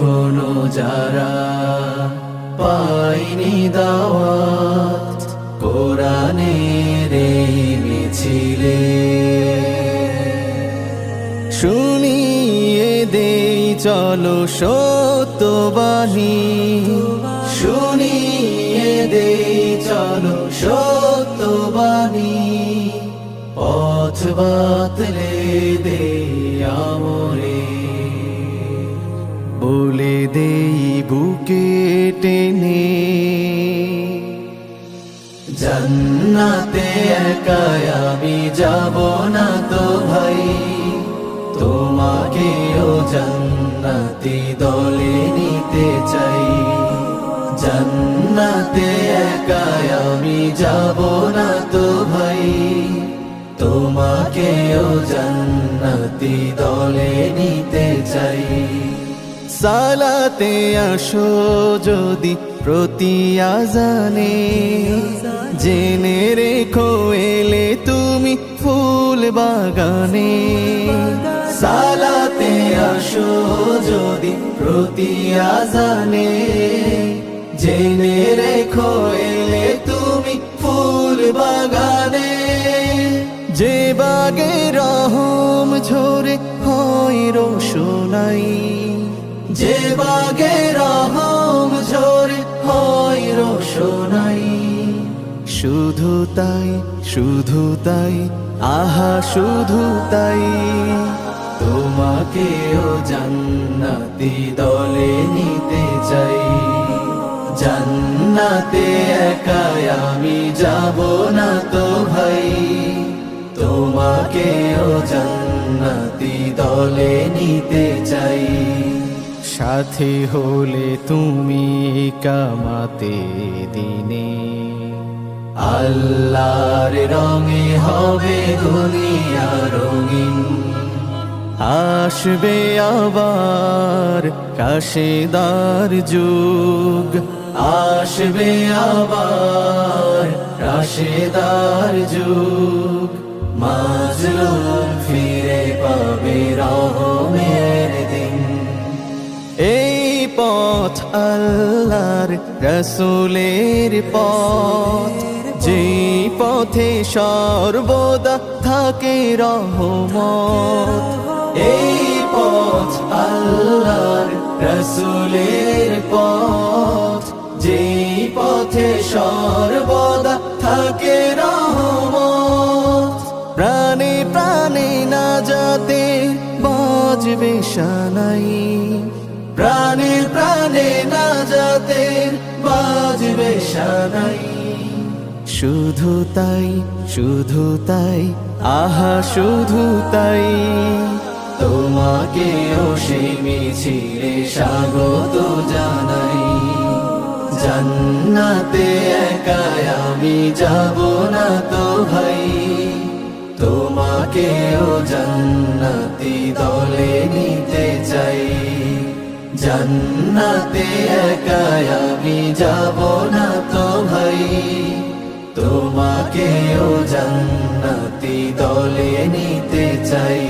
এখনো যারা পাইনি দাওয়াত কোরআনের এই মিছিলে, শুনিয়ে দেই চলো সত্যবাণী, শুনিয়ে দেই চলো সত্যবাণী, পথ বাতলে দেই আমরে, বলে দেই বুকে টেনে, জান্নাতে একাই আমি যাব না তো ভাই, তোমাকেও জান্নাতি দলে নিতে চাই, জান্নাতে একাই আমি যাব না তো ভাই, তোমাকেও জান্নাতি দলে নিতে চাই। সালাতে আসো যদি প্রতি আজানে, জেনে রেখো এলে তুমি ফুল বাগানে, সালাতে আসো যদি প্রতি আজানে, জেনে রেখো এলে তুমি ফুল বাগানে, যে বাগে রহম ঝরে হয় রোশনাই, যে বাগে রহম ঝরে হয় রোশনাই, শুধু তাই শুধু তাই আহা শুধু তাই, তোমাকেও জান্নাতি দলে নিতে চাই, জান্নাতে একাই আমি যাব না তো ভাই, তোমাকেও জান্নাতি দলে নিতে চাই, সাথী হলে তুমি কামাতে দিনে, আল্লাহর রঙে হবে দুনিয়া রঙিন, আসবে আবার কাশেদার যুগ, আসবে আবার রাশেদার যুগ, মাজলুম ফিরে পাবে রহমের দিন, এই পথ আল্লাহর রাসূলের পথ, যেই পথে সর্বদা থাকে রহমত, এই পথ আল্লাহর রাসূলের পথ, যেই পথে সর্বদা থাকে রহমত, প্রাণে প্রাণে নাজাতে বাজবে শানাই, প্রাণে প্রাণে নাজাতে বাজবে শানাই, শুধু তাই শুধু তাই আহা শুধু তাই, তোমাকেও সেই মিছিলে স্বাগত জানাই, জান্নাতে একাই আমি যাব না তো ভাই, তোমাকেও জান্নাতি দলে নিতে চাই, জান্নাতে একাই আমি যাব না তো ভাই, তোমাকেও জান্নাতি দলে নিতে চাই।